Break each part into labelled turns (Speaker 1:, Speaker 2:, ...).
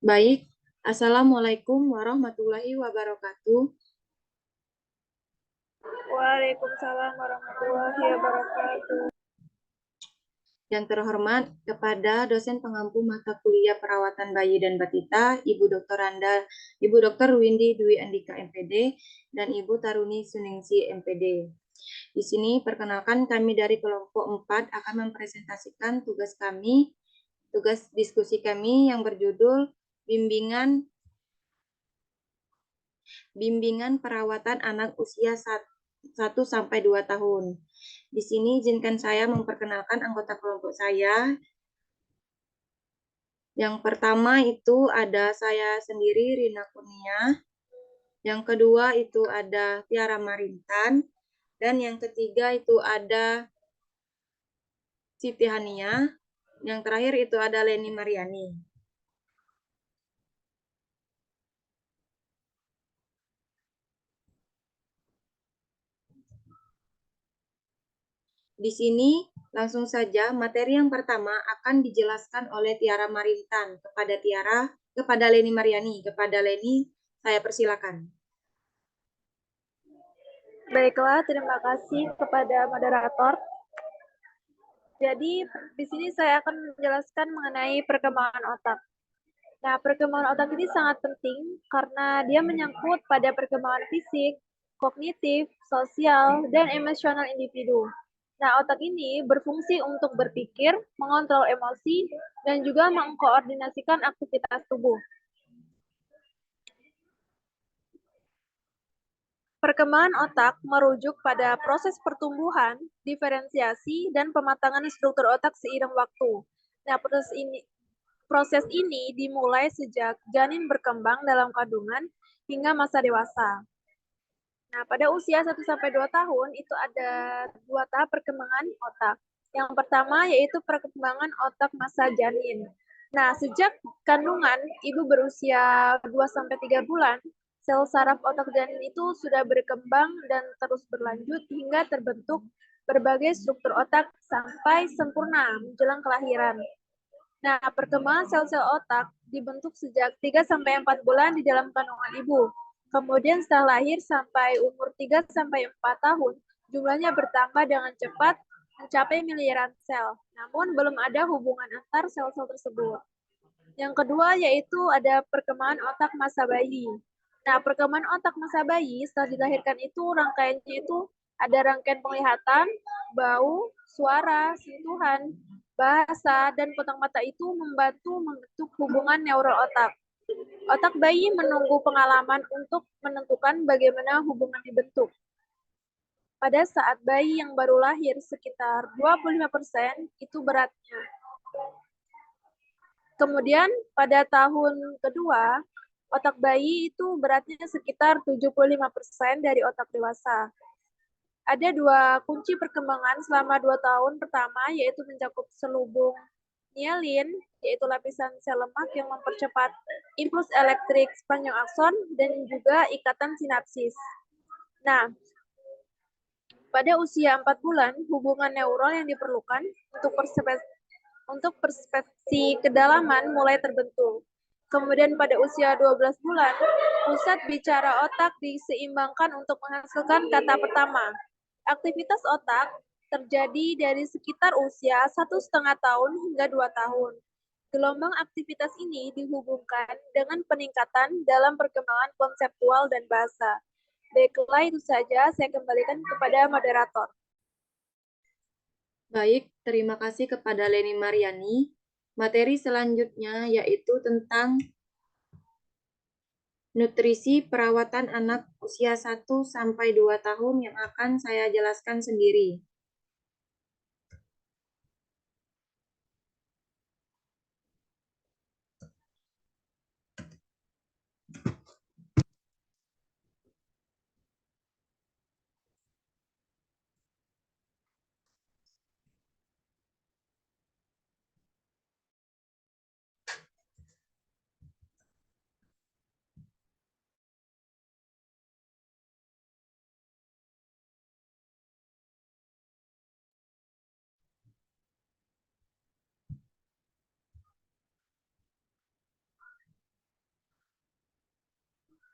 Speaker 1: Baik, Assalamualaikum warahmatullahi wabarakatuh.
Speaker 2: Waalaikumsalam warahmatullahi wabarakatuh.
Speaker 1: Yang terhormat kepada dosen pengampu mata kuliah perawatan bayi dan batita, Ibu Dr. Windy Dwi Andika MPD, dan Ibu Taruni Suningsi MPD. Di sini perkenalkan kami dari kelompok 4 akan mempresentasikan tugas diskusi kami yang berjudul Bimbingan Perawatan Anak Usia 1 sampai 2 tahun. Di sini izinkan saya memperkenalkan anggota kelompok saya. Yang pertama itu ada saya sendiri, Rina Kurnia. Yang kedua itu ada Tiara Marintan. Dan yang ketiga itu ada Siti Hania. Yang terakhir itu ada Leni Mariani. Di sini langsung saja materi yang pertama akan dijelaskan oleh Tiara Marintan kepada Leni Mariani. Kepada Leni, saya persilakan.
Speaker 2: Baiklah, terima kasih kepada moderator. Jadi, di sini saya akan menjelaskan mengenai perkembangan otak. Nah, perkembangan otak ini sangat penting karena dia menyangkut pada perkembangan fisik, kognitif, sosial, dan emosional individu. Nah, otak ini berfungsi untuk berpikir, mengontrol emosi, dan juga mengkoordinasikan aktivitas tubuh. Perkembangan otak merujuk pada proses pertumbuhan, diferensiasi, dan pematangan struktur otak seiring waktu. Nah, proses ini dimulai sejak janin berkembang dalam kandungan hingga masa dewasa. Nah, pada usia 1 sampai 2 tahun itu ada 2 tahap perkembangan otak. Yang pertama yaitu perkembangan otak masa janin. Nah, sejak kandungan ibu berusia 2 sampai 3 bulan, sel saraf otak janin itu sudah berkembang dan terus berlanjut hingga terbentuk berbagai struktur otak sampai sempurna menjelang kelahiran. Nah, perkembangan sel-sel otak dibentuk sejak 3 sampai 4 bulan di dalam kandungan ibu. Kemudian setelah lahir sampai umur 3 sampai 4 tahun, jumlahnya bertambah dengan cepat mencapai miliaran sel. Namun belum ada hubungan antar sel-sel tersebut. Yang kedua yaitu ada perkembangan otak masa bayi. Nah, perkembangan otak masa bayi setelah dilahirkan itu rangkaiannya itu ada rangkaian penglihatan, bau, suara, sentuhan, bahasa, dan kontak mata itu membantu membentuk hubungan neural otak. Otak bayi menunggu pengalaman untuk menentukan bagaimana hubungan dibentuk. Pada saat bayi yang baru lahir sekitar 25% itu beratnya. Kemudian pada tahun kedua, otak bayi itu beratnya sekitar 75% dari otak dewasa. Ada 2 kunci perkembangan selama 2 tahun pertama, yaitu mencakup selubung myelin, yaitu lapisan sel lemak yang mempercepat impuls elektrik sepanjang akson, dan juga ikatan sinapsis. Nah, pada usia 4 bulan, hubungan neural yang diperlukan untuk perspeksi kedalaman mulai terbentuk. Kemudian pada usia 12 bulan, pusat bicara otak diseimbangkan untuk menghasilkan kata pertama. Aktivitas otak terjadi dari sekitar usia 1,5 tahun hingga 2 tahun. Gelombang aktivitas ini dihubungkan dengan peningkatan dalam perkembangan konseptual dan bahasa. Baiklah, itu saja. Saya kembalikan kepada moderator.
Speaker 1: Baik, terima kasih kepada Leni Mariani. Materi selanjutnya yaitu tentang nutrisi perawatan anak usia 1 sampai 2 tahun yang akan saya jelaskan sendiri.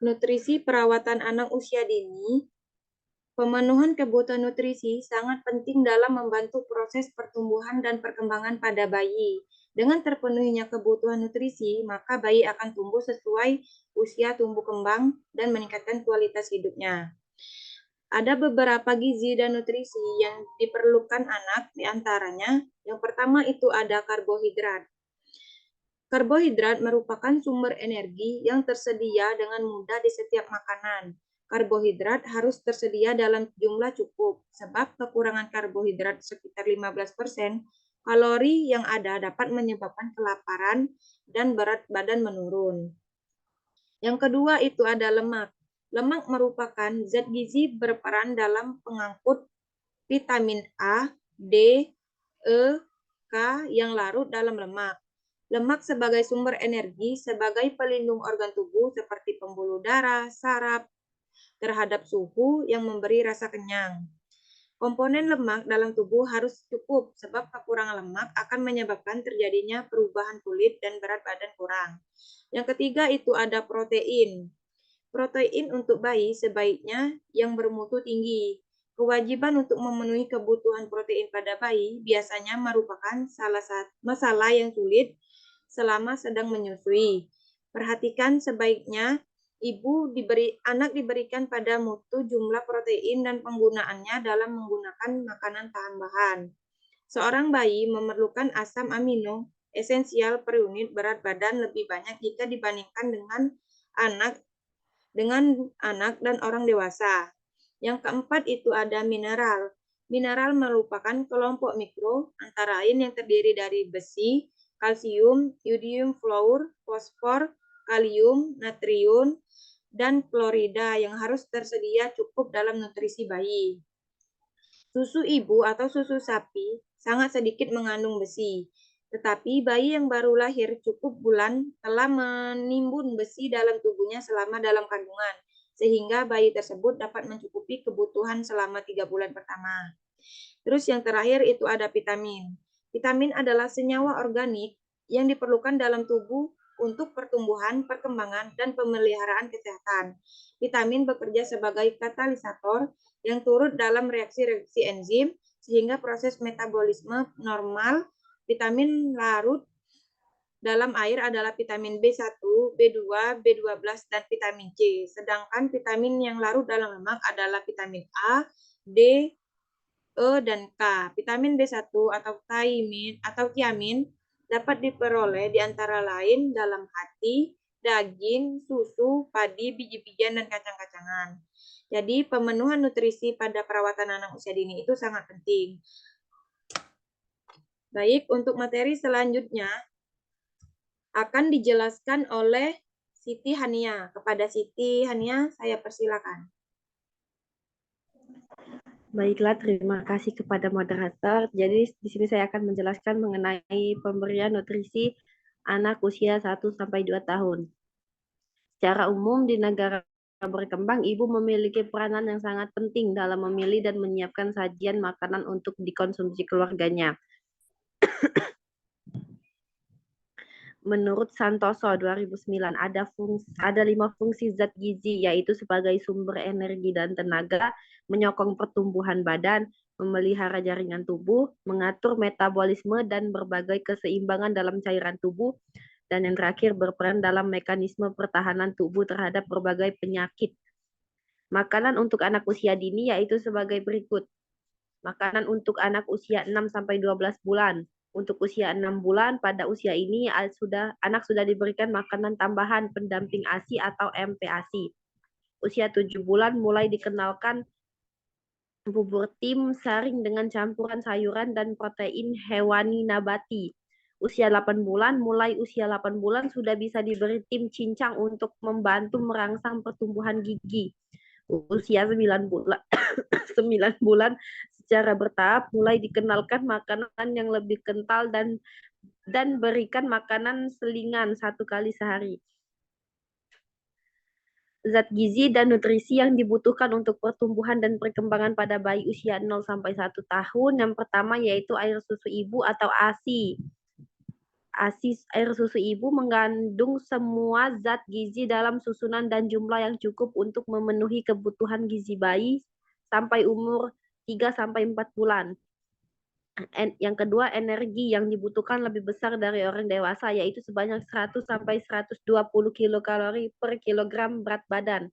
Speaker 1: nutrisi perawatan anak usia dini, pemenuhan kebutuhan nutrisi sangat penting dalam membantu proses pertumbuhan dan perkembangan pada bayi. Dengan terpenuhinya kebutuhan nutrisi, maka bayi akan tumbuh sesuai usia tumbuh kembang dan meningkatkan kualitas hidupnya. Ada beberapa gizi dan nutrisi yang diperlukan anak, diantaranya yang pertama itu ada karbohidrat. Karbohidrat merupakan sumber energi yang tersedia dengan mudah di setiap makanan. Karbohidrat harus tersedia dalam jumlah cukup, sebab kekurangan karbohidrat sekitar 15%, kalori yang ada dapat menyebabkan kelaparan dan berat badan menurun. Yang kedua itu ada lemak. Lemak merupakan zat gizi berperan dalam pengangkut vitamin A, D, E, K yang larut dalam lemak. Lemak sebagai sumber energi, sebagai pelindung organ tubuh seperti pembuluh darah, saraf, terhadap suhu yang memberi rasa kenyang. Komponen lemak dalam tubuh harus cukup, sebab kekurangan lemak akan menyebabkan terjadinya perubahan kulit dan berat badan kurang. Yang ketiga itu ada protein. Protein untuk bayi sebaiknya yang bermutu tinggi. Kewajiban untuk memenuhi kebutuhan protein pada bayi biasanya merupakan salah satu masalah yang sulit selama sedang menyusui. Perhatikan sebaiknya anak diberikan pada mutu jumlah protein dan penggunaannya dalam menggunakan makanan tambahan. Seorang bayi memerlukan asam amino esensial per unit berat badan lebih banyak jika dibandingkan anak anak dan orang dewasa. Yang keempat itu ada mineral. Mineral merupakan kelompok mikro antara lain yang terdiri dari besi, kalsium, yodium, fluor, fosfor, kalium, natrium, dan klorida yang harus tersedia cukup dalam nutrisi bayi. Susu ibu atau susu sapi sangat sedikit mengandung besi, tetapi bayi yang baru lahir cukup bulan telah menimbun besi dalam tubuhnya selama dalam kandungan, sehingga bayi tersebut dapat mencukupi kebutuhan selama 3 bulan pertama. Terus yang terakhir itu ada vitamin. Vitamin adalah senyawa organik yang diperlukan dalam tubuh untuk pertumbuhan, perkembangan, dan pemeliharaan kesehatan. Vitamin bekerja sebagai katalisator yang turut dalam reaksi-reaksi enzim sehingga proses metabolisme normal. Vitamin larut dalam air adalah vitamin B1, B2, B12, dan vitamin C. Sedangkan vitamin yang larut dalam lemak adalah vitamin A, D, E, dan K. Vitamin B1 atau tiamin dapat diperoleh di antara lain dalam hati, daging, susu, padi, biji-bijian, dan kacang-kacangan. Jadi pemenuhan nutrisi pada perawatan anak usia dini itu sangat penting. Baik, untuk materi selanjutnya akan dijelaskan oleh Siti Hania. Kepada Siti Hania, saya persilakan.
Speaker 3: Baiklah, terima kasih kepada moderator. Jadi di sini saya akan menjelaskan mengenai pemberian nutrisi anak usia 1-2 tahun. Secara umum di negara berkembang, ibu memiliki peranan yang sangat penting dalam memilih dan menyiapkan sajian makanan untuk dikonsumsi keluarganya. Menurut Santoso 2009, ada 5 fungsi zat gizi, yaitu sebagai sumber energi dan tenaga, menyokong pertumbuhan badan, memelihara jaringan tubuh, mengatur metabolisme dan berbagai keseimbangan dalam cairan tubuh, dan yang terakhir berperan dalam mekanisme pertahanan tubuh terhadap berbagai penyakit. Makanan untuk anak usia dini yaitu sebagai berikut. Makanan untuk anak usia 6-12 bulan. Untuk usia 6 bulan, pada usia ini anak sudah diberikan makanan tambahan pendamping ASI atau MPASI. Usia 7 bulan mulai dikenalkan bubur tim saring dengan campuran sayuran dan protein hewani nabati. Usia 8 bulan sudah bisa diberi tim cincang untuk membantu merangsang pertumbuhan gigi. Usia 9 bulan 9 bulan secara bertahap mulai dikenalkan makanan yang lebih kental dan berikan makanan selingan 1 kali sehari. Zat gizi dan nutrisi yang dibutuhkan untuk pertumbuhan dan perkembangan pada bayi usia 0-1 tahun. Yang pertama yaitu air susu ibu atau ASI. ASI air susu ibu mengandung semua zat gizi dalam susunan dan jumlah yang cukup untuk memenuhi kebutuhan gizi bayi sampai umur 3-4 bulan. Yang kedua, energi yang dibutuhkan lebih besar dari orang dewasa, yaitu sebanyak 100-120 kilokalori per kilogram berat badan.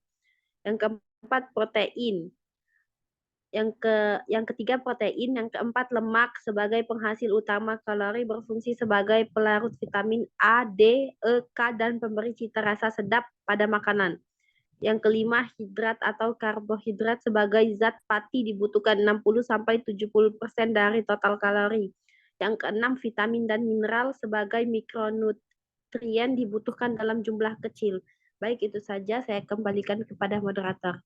Speaker 3: Yang keempat, protein. Yang ketiga, protein. Yang keempat, lemak sebagai penghasil utama kalori, berfungsi sebagai pelarut vitamin A, D, E, K, dan pemberi cita rasa sedap pada makanan. Yang kelima, hidrat atau karbohidrat sebagai zat pati dibutuhkan 60-70% dari total kalori. Yang keenam, vitamin dan mineral sebagai mikronutrien dibutuhkan dalam jumlah kecil. Baik, itu saja saya kembalikan kepada moderator.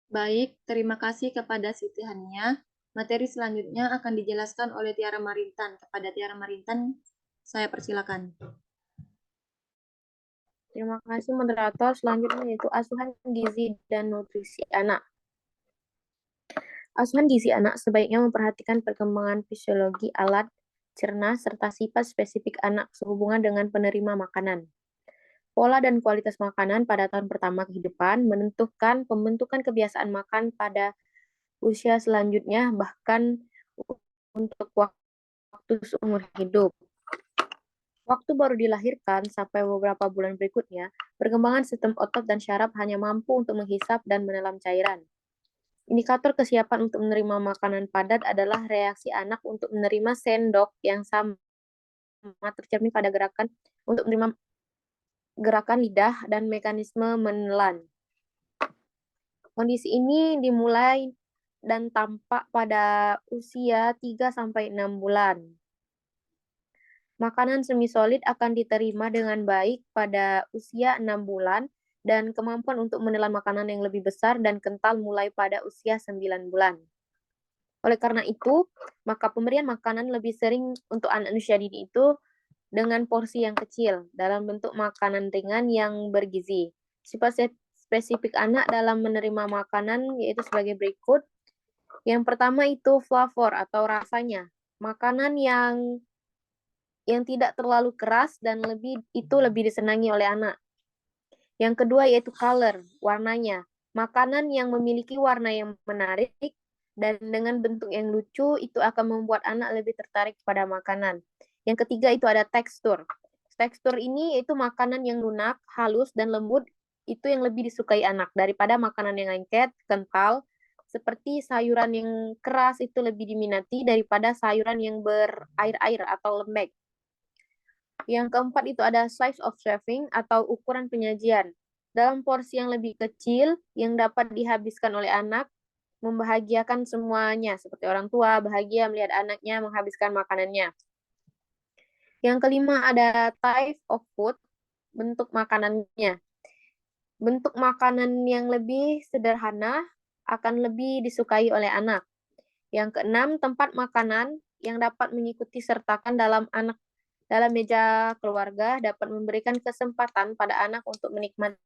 Speaker 1: Baik, terima kasih kepada Siti Hania. Materi selanjutnya akan dijelaskan oleh Tiara Marintan. Kepada Tiara Marintan, saya persilakan.
Speaker 4: Terima kasih moderator. Selanjutnya yaitu asuhan gizi dan nutrisi anak. Asuhan gizi anak sebaiknya memperhatikan perkembangan fisiologi alat, cerna, serta sifat spesifik anak sehubungan dengan penerima makanan. Pola dan kualitas makanan pada tahun pertama kehidupan menentukan pembentukan kebiasaan makan pada usia selanjutnya, bahkan untuk waktu seumur hidup. Waktu baru dilahirkan sampai beberapa bulan berikutnya, perkembangan sistem otot dan syaraf hanya mampu untuk menghisap dan menelan cairan. Indikator kesiapan untuk menerima makanan padat adalah reaksi anak untuk menerima sendok yang sama tercermin pada gerakan untuk menerima gerakan lidah dan mekanisme menelan. Kondisi ini dimulai dan tampak pada usia 3-6 bulan. Makanan semi-solid akan diterima dengan baik pada usia 6 bulan dan kemampuan untuk menelan makanan yang lebih besar dan kental mulai pada usia 9 bulan. Oleh karena itu, maka pemberian makanan lebih sering untuk anak usia dini itu dengan porsi yang kecil dalam bentuk makanan ringan yang bergizi. Sifat spesifik anak dalam menerima makanan yaitu sebagai berikut. Yang pertama itu flavor atau rasanya. Makanan yang tidak terlalu keras dan lebih disenangi oleh anak. Yang kedua yaitu color, warnanya. Makanan yang memiliki warna yang menarik dan dengan bentuk yang lucu itu akan membuat anak lebih tertarik pada makanan. Yang ketiga itu ada tekstur. Tekstur ini yaitu makanan yang lunak, halus, dan lembut itu yang lebih disukai anak daripada makanan yang lengket, kental, seperti sayuran yang keras itu lebih diminati daripada sayuran yang berair-air atau lembek. Yang keempat itu ada size of serving atau ukuran penyajian. Dalam porsi yang lebih kecil yang dapat dihabiskan oleh anak, membahagiakan semuanya, seperti orang tua bahagia melihat anaknya menghabiskan makanannya. Yang kelima ada type of food, bentuk makanannya. Bentuk makanan yang lebih sederhana akan lebih disukai oleh anak. Yang keenam, tempat makanan yang dapat mengikuti sertakan dalam meja keluarga dapat memberikan kesempatan pada anak untuk menikmati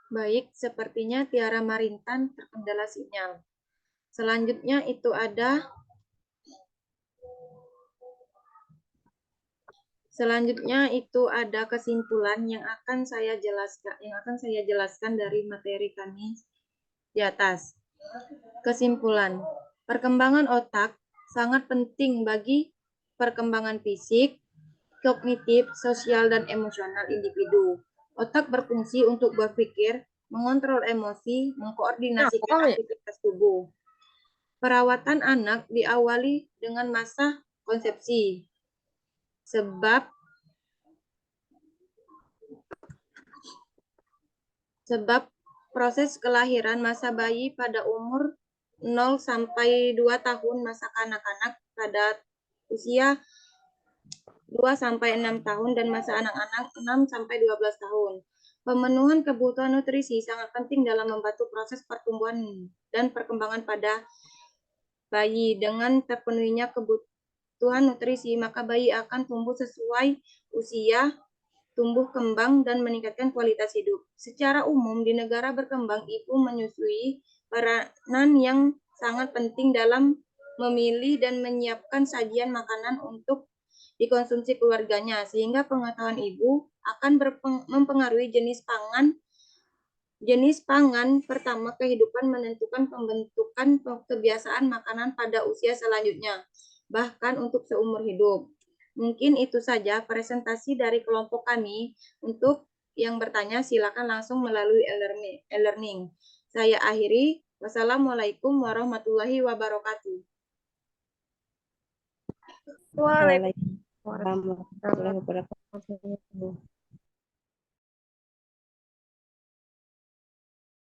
Speaker 1: Baik, sepertinya Tiara Marintan terkendala sinyal. Selanjutnya itu ada kesimpulan yang akan saya jelaskan dari materi kami di atas. Kesimpulan, perkembangan otak sangat penting bagi perkembangan fisik, kognitif, sosial, dan emosional individu. Otak berfungsi untuk berpikir, mengontrol emosi, mengkoordinasikan
Speaker 4: Nah, pokoknya.
Speaker 1: aktivitas tubuh. Perawatan anak diawali dengan masa konsepsi, sebab proses kelahiran masa bayi pada umur 0 sampai 2 tahun, masa kanak-kanak pada usia 2 sampai 6 tahun, dan masa anak-anak 6 sampai 12 tahun. Pemenuhan kebutuhan nutrisi sangat penting dalam membantu proses pertumbuhan dan perkembangan pada bayi. Dengan terpenuhinya kebutuhan nutrisi, maka bayi akan tumbuh sesuai usia, tumbuh kembang, dan meningkatkan kualitas hidup. Secara umum, di negara berkembang, ibu menyusui peranan yang sangat penting dalam memilih dan menyiapkan sajian makanan untuk dikonsumsi keluarganya, sehingga pengetahuan ibu akan mempengaruhi jenis pangan pertama kehidupan menentukan pembentukan kebiasaan makanan pada usia selanjutnya, bahkan untuk seumur hidup. Mungkin itu saja presentasi dari kelompok kami. Untuk yang bertanya, silakan langsung melalui e-learning. Saya akhiri. Wassalamualaikum warahmatullahi wabarakatuh.
Speaker 2: Waalaikumsalam.
Speaker 3: Waalaikumsalam warahmatullahi wabarakatuh.